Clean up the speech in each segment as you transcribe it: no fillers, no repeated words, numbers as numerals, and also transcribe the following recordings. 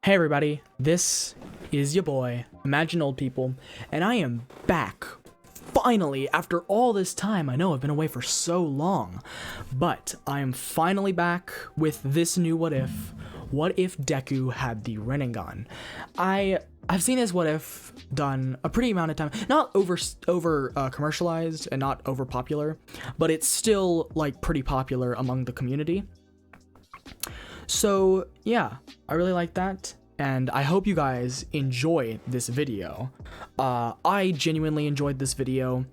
Hey everybody, this is your boy, Imagine Old People, and I am back, finally, after all this time. I know I've been away for so long, but I am finally back with this new what if. What if Deku had the Rinnegan? I've seen this what if done a pretty amount of time, not over commercialized and not over popular, but it's still like pretty popular among the community. So yeah, I really like that, and I hope you guys enjoy this video. I genuinely enjoyed this video,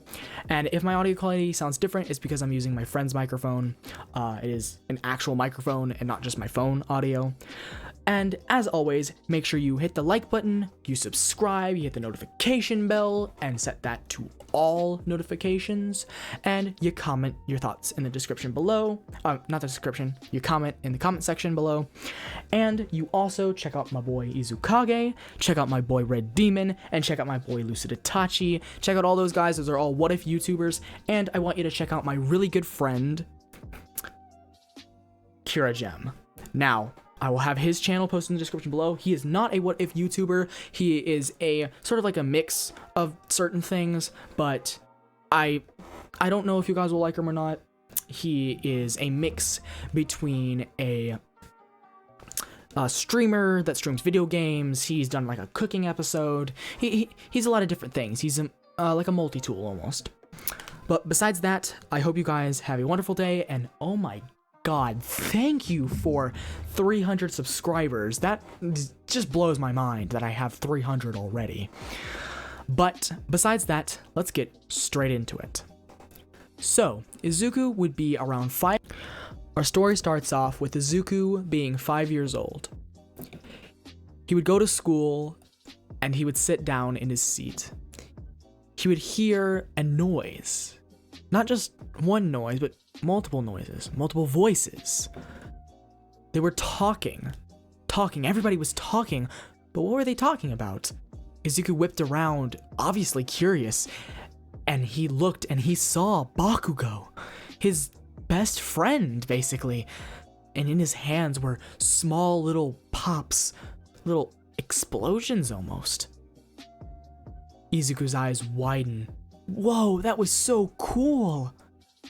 and if my audio quality sounds different, it's because I'm using my friend's microphone. It is an actual microphone and not just my phone audio. And as always, make sure you hit the like button, you subscribe, you hit the notification bell, and set that to all notifications, and you comment your thoughts in the description below. Not the description, you comment in the comment section below. And you also check out my boy Izuku, check out my boy Red Demon, and check out my boy Lucid Itachi. Check out all those guys, those are all what if YouTubers, and I want you to check out my really good friend, Kira Gem. Now, I will have his channel posted in the description below. He is not a what if YouTuber. He is a sort of like a mix of certain things, but I don't know if you guys will like him or not. He is a mix between a streamer that streams video games. He's done like a cooking episode. He's a lot of different things. He's like a multi-tool almost. But besides that, I hope you guys have a wonderful day, and oh my God, thank you for 300 subscribers. That just blows my mind that I have 300 already. But besides that, let's get straight into it. So, Izuku would be around 5. Our story starts off with Izuku being 5 years old. He would go to school and he would sit down in his seat. He would hear a noise. Not just one noise, but multiple noises, multiple voices. They were talking. Everybody was talking, but what were they talking about? Izuku whipped around, obviously curious, and he looked and he saw Bakugo, his best friend, basically. And in his hands were small little pops, little explosions almost. Izuku's eyes widened. Whoa, that was so cool!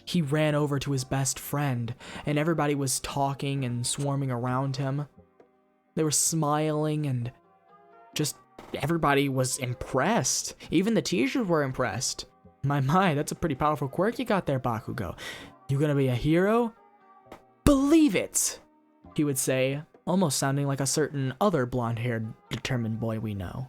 He ran over to his best friend, and everybody was talking and swarming around him. They were smiling, and just everybody was impressed. Even the teachers were impressed. My, that's a pretty powerful quirk you got there, Bakugo. You gonna be a hero? Believe it! He would say, almost sounding like a certain other blonde-haired, determined boy we know.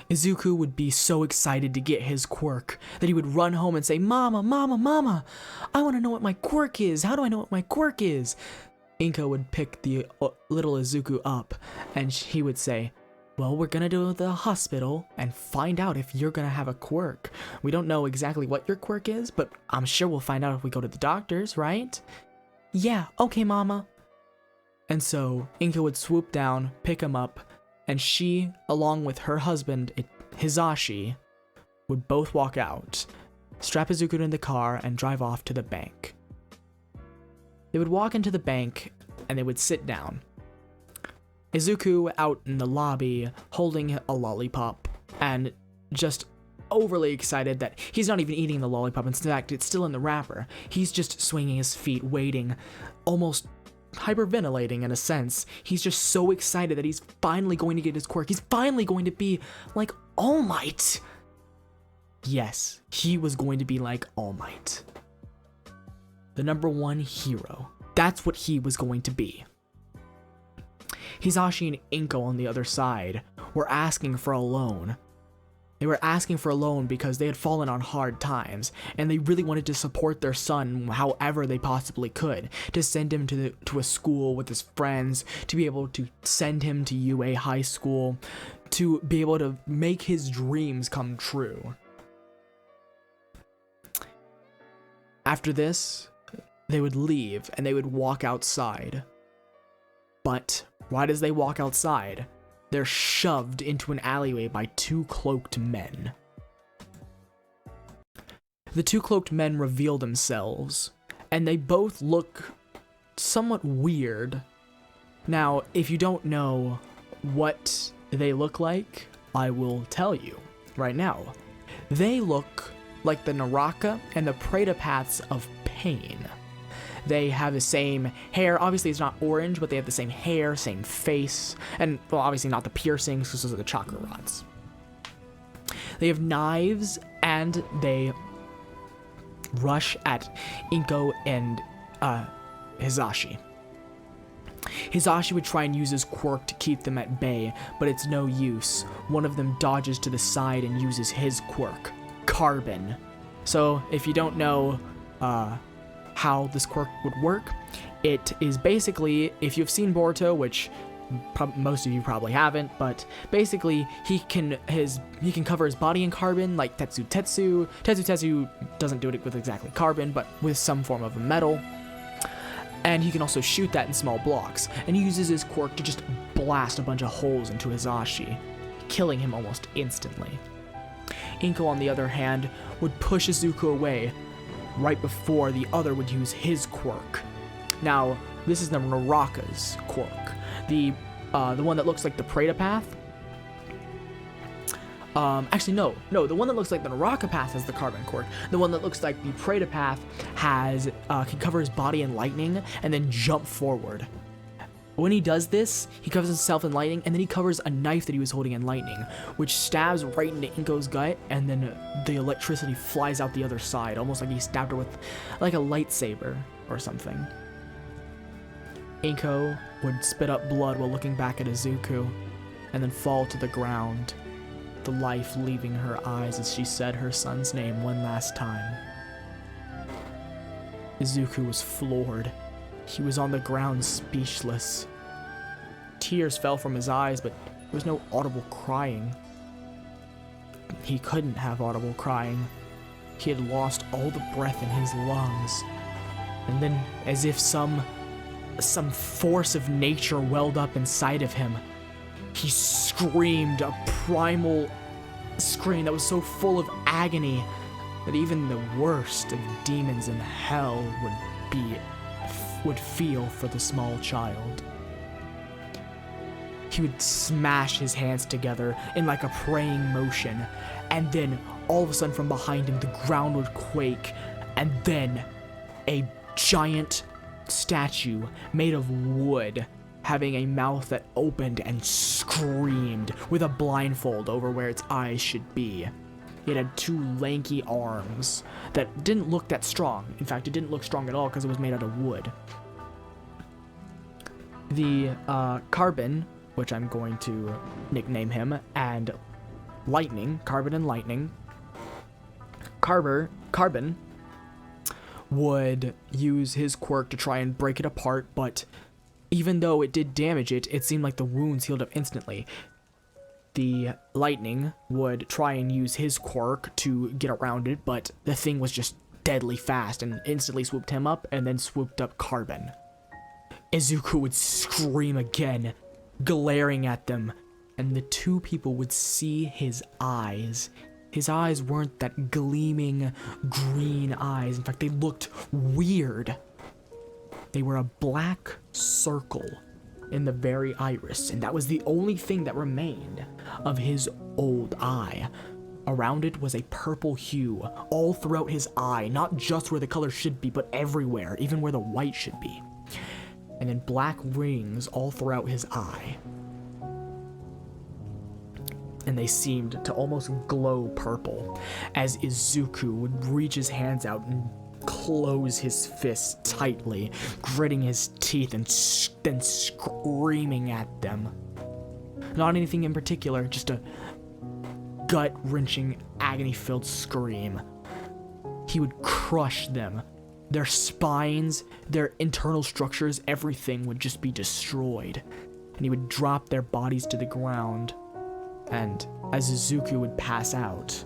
Izuku would be so excited to get his quirk that he would run home and say, "Mama, Mama, Mama, I want to know what my quirk is. How do I know what my quirk is?" Inko would pick the little Izuku up and he would say, "Well, we're gonna go to the hospital and find out if you're gonna have a quirk. We don't know exactly what your quirk is, but I'm sure we'll find out if we go to the doctors, right?" "Yeah, okay, Mama." And so Inko would swoop down, pick him up, and she, along with her husband, Hizashi, would both walk out, strap Izuku in the car, and drive off to the bank. They would walk into the bank, and they would sit down. Izuku out in the lobby, holding a lollipop, and just overly excited that he's not even eating the lollipop. In fact, it's still in the wrapper. He's just swinging his feet, waiting, almost hyperventilating in a sense. He's just so excited that he's finally going to get his quirk. He's finally going to be like All Might. Yes, he was going to be like All Might. The #1 hero. That's what he was going to be. Hizashi and Inko on the other side were asking for a loan. They were asking for a loan because they had fallen on hard times, and they really wanted to support their son however they possibly could, to send him to a school with his friends, to be able to send him to UA high school, to be able to make his dreams come true. After this, they would leave and they would walk outside. But right as they walk outside, they're shoved into an alleyway by 2 cloaked men. The 2 cloaked men reveal themselves, and they both look somewhat weird. Now, if you don't know what they look like, I will tell you right now. They look like the Naraka and the Predapaths of Pain. They have the same hair. Obviously, it's not orange, but they have the same hair, same face, and, well, obviously not the piercings, because those are the chakra rods. They have knives, and they rush at Inko and Hisashi. Hisashi would try and use his quirk to keep them at bay, but it's no use. One of them dodges to the side and uses his quirk, Carbon. So, if you don't know how this quirk would work, it is basically, if you've seen Boruto, which most of you probably haven't, but basically he can cover his body in carbon like Tetsu. Tetsu doesn't do it with exactly carbon, but with some form of a metal. And he can also shoot that in small blocks, and he uses his quirk to just blast a bunch of holes into Hisashi, killing him almost instantly. Inko, on the other hand, would push Izuku away right before the other would use his quirk. Now, this is the Naraka's quirk. The one that looks like the Predapath. Actually, no, the one that looks like the Naraka Path has the carbon quirk. The one that looks like the Predapath has, can cover his body in lightning and then jump forward. When he does this, he covers himself in lightning, and then he covers a knife that he was holding in lightning, which stabs right into Inko's gut, and then the electricity flies out the other side, almost like he stabbed her with, like, a lightsaber or something. Inko would spit up blood while looking back at Izuku, and then fall to the ground, the life leaving her eyes as she said her son's name one last time. Izuku was floored. He was on the ground speechless. Tears fell from his eyes, but there was no audible crying. He couldn't have audible crying. He had lost all the breath in his lungs. And then, as if some force of nature welled up inside of him, he screamed a primal scream that was so full of agony that even the worst of demons in hell would feel for the small child. He would smash his hands together in like a praying motion, and then all of a sudden from behind him the ground would quake, and then a giant statue made of wood, having a mouth that opened and screamed with a blindfold over where its eyes should be. It had two lanky arms that didn't look that strong. In fact, it didn't look strong at all because it was made out of wood. The Carbon, which I'm going to nickname him, and Lightning, Carbon and Lightning. Carbon would use his quirk to try and break it apart, but even though it did damage it, it seemed like the wounds healed up instantly. The Lightning would try and use his quirk to get around it, but the thing was just deadly fast and instantly swooped him up and then swooped up Carbon. Izuku would scream again, glaring at them, and the two people would see his eyes. His eyes weren't that gleaming green eyes. In fact, they looked weird. They were a black circle in the very iris, and that was the only thing that remained of his old eye. Around it was a purple hue, all throughout his eye, not just where the color should be, but everywhere, even where the white should be. And then black rings all throughout his eye. And they seemed to almost glow purple, as Izuku would reach his hands out and close his fists tightly, gritting his teeth and then screaming at them. Not anything in particular, just a gut-wrenching, agony-filled scream. He would crush them. Their spines, their internal structures, everything would just be destroyed. And he would drop their bodies to the ground. And as Izuku would pass out,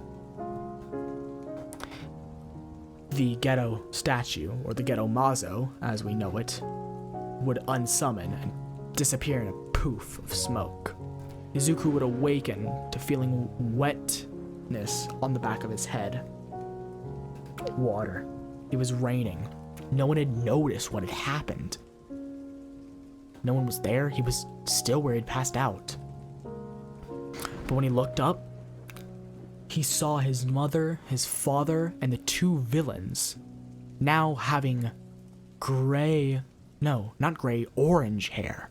the Ghetto statue, or the Ghetto Mazo, as we know it, would unsummon and disappear in a poof of smoke. Izuku would awaken to feeling wetness on the back of his head. Water. It was raining. No one had noticed what had happened. no one was there. He was still where he'd passed out. But when he looked up, he saw his mother, his father, and the two villains now having orange hair.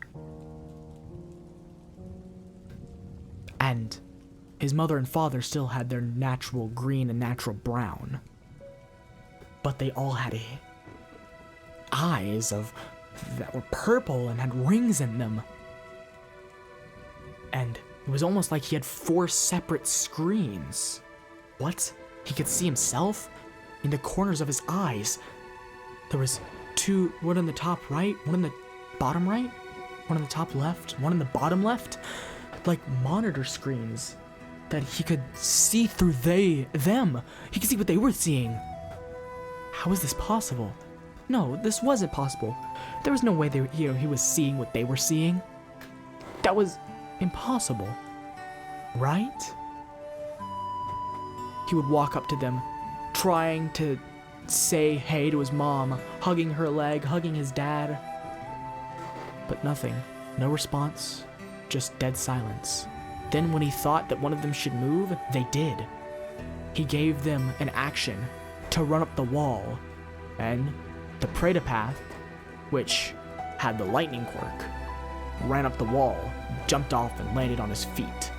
And his mother and father still had their natural green and natural brown. But they all had eyes that were purple and had rings in them. And it was almost like he had 4 separate screens. What? He could see himself in the corners of his eyes. There was 2, one in the top right, one in the bottom right, one in the top left, one in the bottom left. Like monitor screens that he could see through them. He could see what they were seeing. How is this possible? No, this wasn't possible. There was no way he was seeing what they were seeing. That was impossible, right? He would walk up to them, trying to say hey to his mom, hugging her leg, hugging his dad. But nothing. No response. Just dead silence. Then when he thought that one of them should move, they did. He gave them an action to run up the wall, and the Predapath, which had the lightning quirk, ran up the wall, jumped off, and landed on his feet.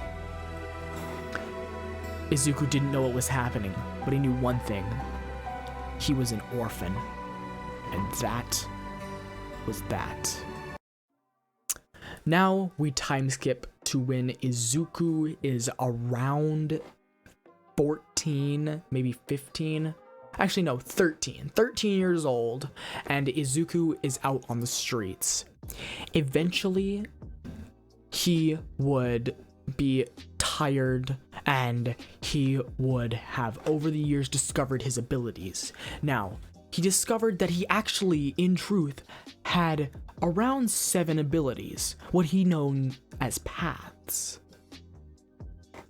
Izuku didn't know what was happening, but he knew one thing. He was an orphan. And that was that. Now we time skip to when Izuku is around 14, maybe 15. Actually, no, 13. 13 years old, and Izuku is out on the streets. Eventually, he would be tired, and he would have, over the years, discovered his abilities. Now, he discovered that he actually, in truth, had around 7 abilities, what he known as paths.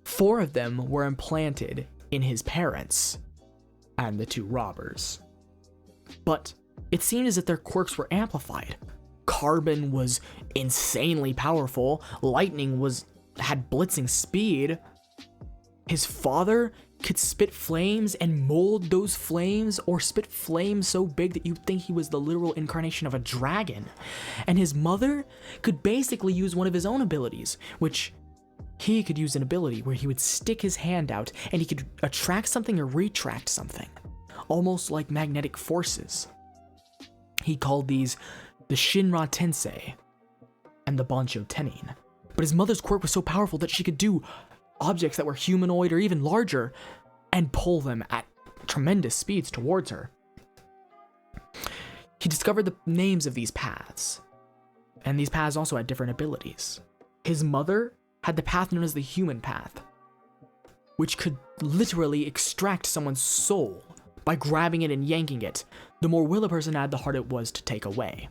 4 of them were implanted in his parents and the 2 robbers. But it seemed as if their quirks were amplified. Carbon was insanely powerful, lightning had blitzing speed. His father could spit flames and mold those flames, or spit flames so big that you'd think he was the literal incarnation of a dragon. And his mother could basically use one of his own abilities, which he could use an ability where he would stick his hand out and he could attract something or retract something, almost like magnetic forces. He called these the Shinra Tensei and the Bancho Tenin. But his mother's quirk was so powerful that she could do objects that were humanoid or even larger and pull them at tremendous speeds towards her. He discovered the names of these paths, and these paths also had different abilities. His mother had the path known as the human path, which could literally extract someone's soul by grabbing it and yanking it. The more will a person had, the harder it was to take away.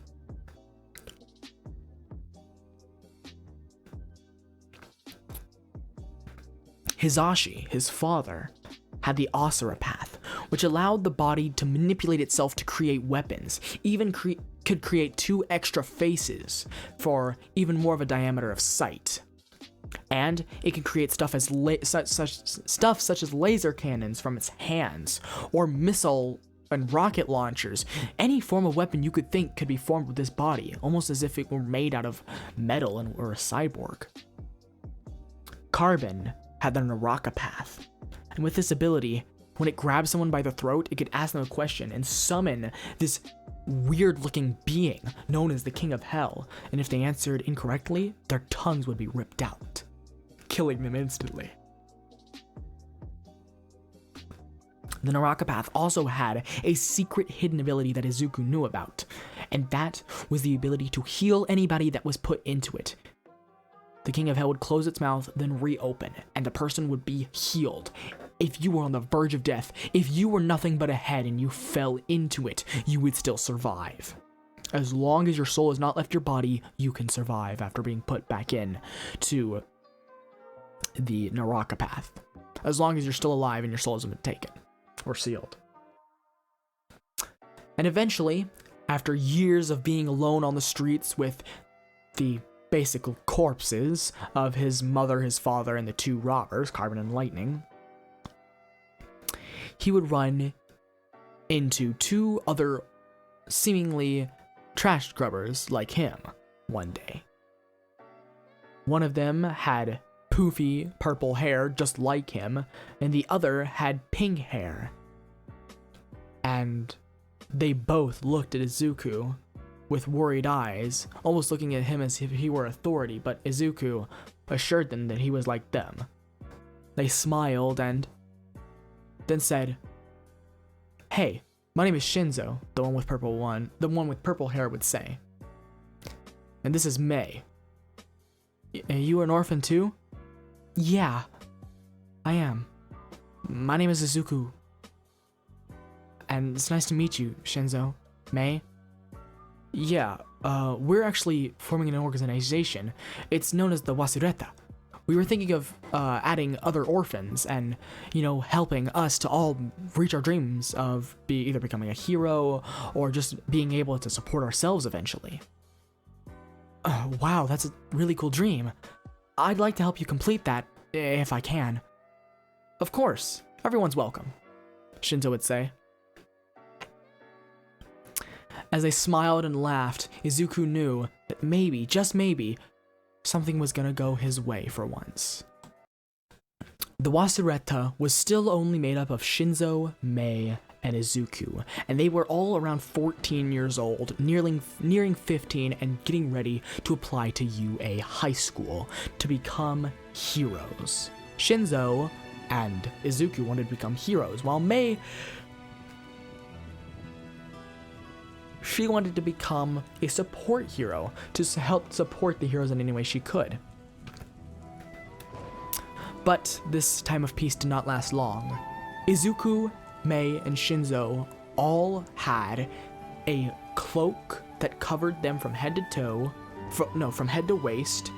Hisashi, his father, had the Asura path, which allowed the body to manipulate itself to create weapons, even could create 2 extra faces for even more of a diameter of sight. And it can create stuff such as laser cannons from its hands, or missile and rocket launchers. Any form of weapon you could think could be formed with this body, almost as if it were made out of metal and were a cyborg. Carbon had the Naraka path, and with this ability, when it grabbed someone by the throat, it could ask them a question and summon this weird-looking being known as the King of Hell, and if they answered incorrectly, their tongues would be ripped out, killing them instantly. The Naraka path also had a secret hidden ability that Izuku knew about, and that was the ability to heal anybody that was put into it. The King of Hell would close its mouth, then reopen, and the person would be healed. If you were on the verge of death, if you were nothing but a head and you fell into it, you would still survive. As long as your soul has not left your body, you can survive after being put back in to the Naraka path. As long as you're still alive and your soul hasn't been taken or sealed. And eventually, after years of being alone on the streets with the basic corpses of his mother, his father, and the two robbers, Carbon and Lightning, he would run into two other seemingly trash scrubbers like him one day. One of them had poofy purple hair just like him, and the other had pink hair. And they both looked at Izuku with worried eyes, almost looking at him as if he were authority, but Izuku assured them that he was like them. They smiled and then said, "Hey, my name is Shinzo," the one with purple hair would say. "And this is Mei. Are you an orphan too?" "Yeah, I am. My name is Izuku. And it's nice to meet you, Shinzo. Mei?" "Yeah, we're actually forming an organization. It's known as the Vasuretta. We were thinking of adding other orphans and, helping us to all reach our dreams of either becoming a hero or just being able to support ourselves eventually." "Wow, that's a really cool dream. I'd like to help you complete that, if I can." "Of course, everyone's welcome," Shinzo would say. As they smiled and laughed, Izuku knew that maybe, just maybe, something was gonna go his way for once. The Vasuretta was still only made up of Shinzo, Mei, and Izuku, and they were all around 14 years old, nearing 15, and getting ready to apply to UA High School to become heroes. Shinzo and Izuku wanted to become heroes, while Mei, she wanted to become a support hero to help support the heroes in any way she could. But this time of peace did not last long. Izuku, Mei, and Shinzo all had a cloak that covered them from head to toe, from head to waist,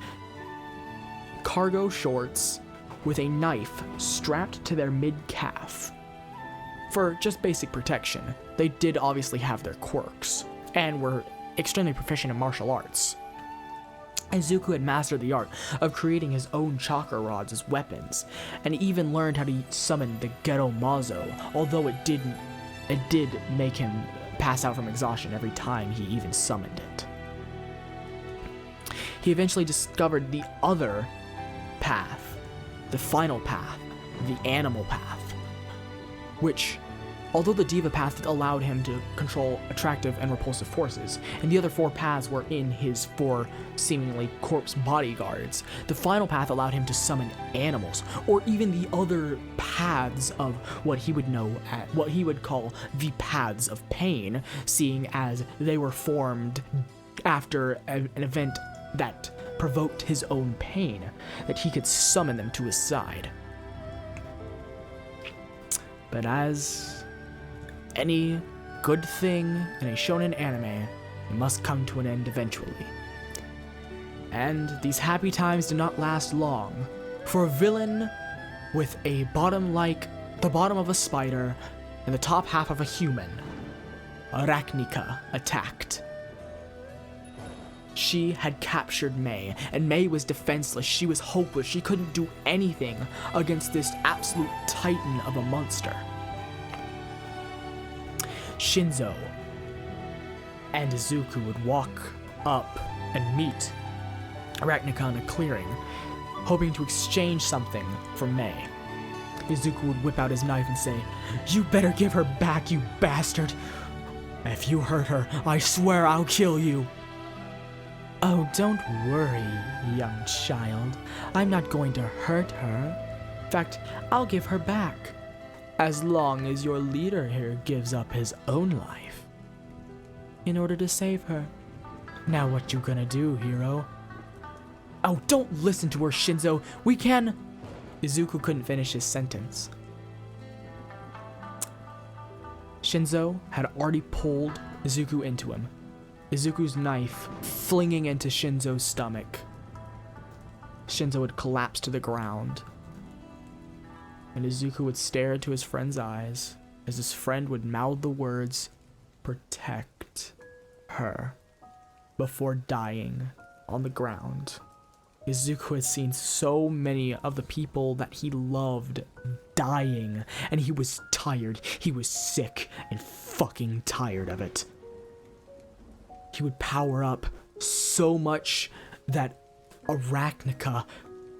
cargo shorts with a knife strapped to their mid-calf. For just basic protection. They did obviously have their quirks, and were extremely proficient in martial arts. Izuku had mastered the art of creating his own chakra rods as weapons, and even learned how to summon the Ghetto Mazo, although it did make him pass out from exhaustion every time he even summoned it. He eventually discovered the other path, the final path, the animal path, which, although the Diva path allowed him to control attractive and repulsive forces, and the other four paths were in his four seemingly corpse bodyguards, the final path allowed him to summon animals, or even the other paths of what he would call the paths of pain, seeing as they were formed after an event that provoked his own pain, that he could summon them to his side. But as any good thing in a shonen anime, it must come to an end eventually. And these happy times did not last long, for a villain with a bottom like the bottom of a spider and the top half of a human, Arachnica, attacked. She had captured Mei, and Mei was defenseless. She was hopeless. She couldn't do anything against this absolute titan of a monster. Shinzo and Izuku would walk up and meet Arachnica in a clearing, hoping to exchange something for Mei. Izuku would whip out his knife and say, "You better give her back, you bastard! If you hurt her, I swear I'll kill you!" "Oh, don't worry, young child. I'm not going to hurt her. In fact, I'll give her back. As long as your leader here gives up his own life in order to save her. Now what you gonna do, hero?" "Oh, don't listen to her, Shinzo. We can..." Izuku couldn't finish his sentence. Shinzo had already pulled Izuku into him, Izuku's knife flinging into Shinzo's stomach. Shinzo would collapse to the ground, and Izuku would stare into his friend's eyes as his friend would mouth the words, "Protect her," before dying on the ground. Izuku had seen so many of the people that he loved dying, and he was tired. He was sick and fucking tired of it. He would power up so much that Arachnica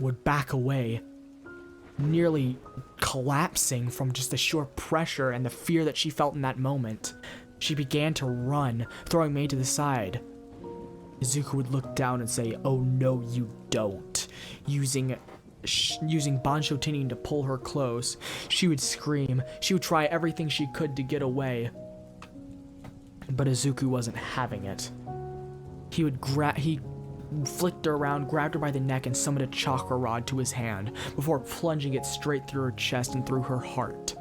would back away, nearly collapsing from just the sheer pressure and the fear that she felt in that moment. She began to run, throwing Mei to the side. Izuku would look down and say, "Oh no, you don't," using Bansho Tinin to pull her close. She would scream. She would try everything she could to get away. But Izuku wasn't having it. He flicked her around, grabbed her by the neck, and summoned a chakra rod to his hand before plunging it straight through her chest and through her heart,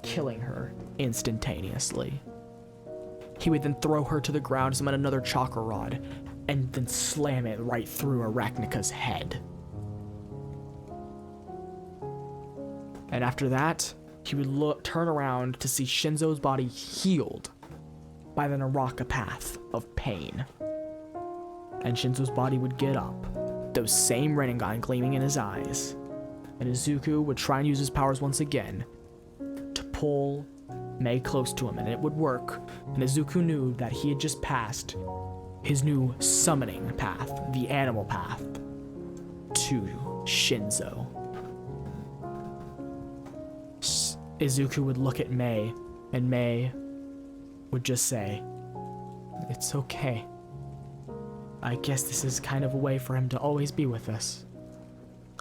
killing her instantaneously. He would then throw her to the ground, summon another chakra rod, and then slam it right through Arachnica's head. And after that, he would turn around to see Shinzo's body healed by the Naraka path of pain. And Shinzo's body would get up, those same Rinnegan gleaming in his eyes. And Izuku would try and use his powers once again to pull Mei close to him, and it would work. And Izuku knew that he had just passed his new summoning path, the animal path, to Shinzo. Izuku would look at Mei, and Mei would just say, "It's okay. I guess this is kind of a way for him to always be with us.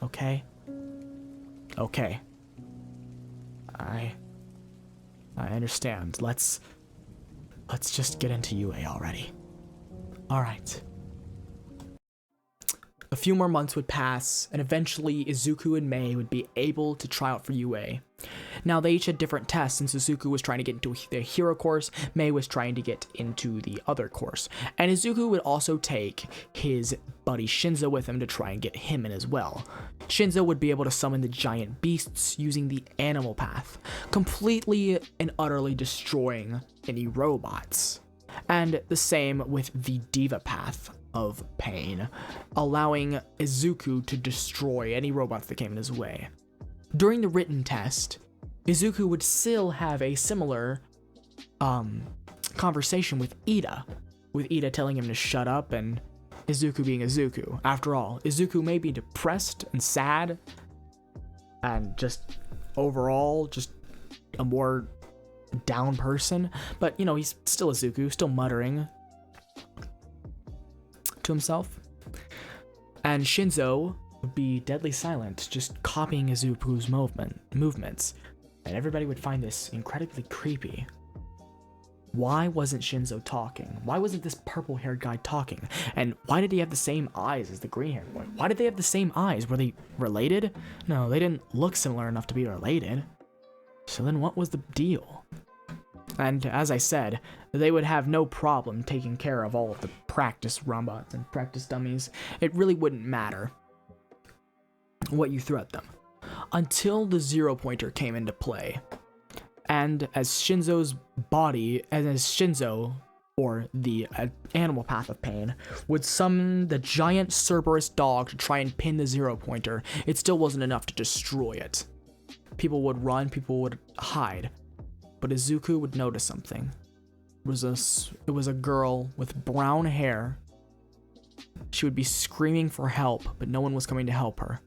Okay? Okay. I understand. Let's just get into UA already." Alright. A few more months would pass, and eventually Izuku and Mei would be able to try out for UA. Now, they each had different tests, since Izuku was trying to get into the hero course, Mei was trying to get into the other course. And Izuku would also take his buddy Shinzo with him to try and get him in as well. Shinzo would be able to summon the giant beasts using the animal path, completely and utterly destroying any robots. And the same with the Diva path of pain, allowing Izuku to destroy any robots that came in his way. During the written test, Izuku would still have a similar conversation with Ida telling him to shut up, and Izuku being Izuku. After all, Izuku may be depressed and sad and just overall just a more down person, but he's still Izuku, still muttering to himself. And Shinzo would be deadly silent, just copying Izuku's movements, and everybody would find this incredibly creepy. Why wasn't Shinzo talking? Why wasn't this purple-haired guy talking? And why did he have the same eyes as the green-haired boy? Why did they have the same eyes? Were they related? No, they didn't look similar enough to be related. So then what was the deal? And as I said, they would have no problem taking care of all of the practice robots and practice dummies. It really wouldn't matter what you threw at them. Until the zero pointer came into play. And as Shinzo's body, and as Shinzo, or the animal path of pain, would summon the giant Cerberus dog to try and pin the zero pointer, it still wasn't enough to destroy it. People would run, people would hide. But Izuku would notice something. It was a girl with brown hair. She would be screaming for help, but no one was coming to help her.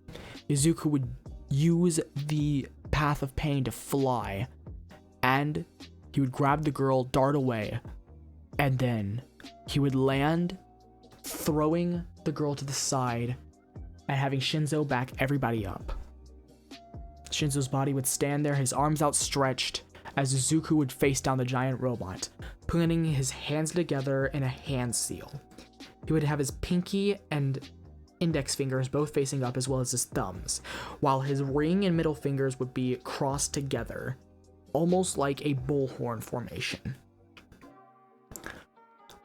Izuku would use the path of pain to fly, and he would grab the girl, dart away, and then he would land, throwing the girl to the side and having Shinzo back everybody up. Shinzo's body would stand there, his arms outstretched, as Izuku would face down the giant robot, putting his hands together in a hand seal. He would have his pinky and index fingers both facing up, as well as his thumbs, while his ring and middle fingers would be crossed together, almost like a bullhorn formation.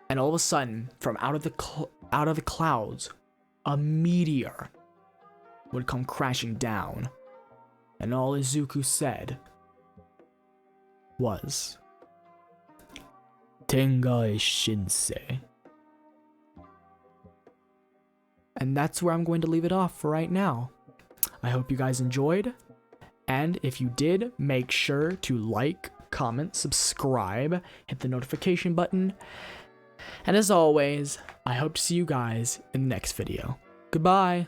And all of a sudden, from out of the clouds, a meteor would come crashing down, and all Izuku said was, "Tengai Shinsei." And that's where I'm going to leave it off for right now. I hope you guys enjoyed. And if you did, make sure to like, comment, subscribe, hit the notification button. And as always, I hope to see you guys in the next video. Goodbye.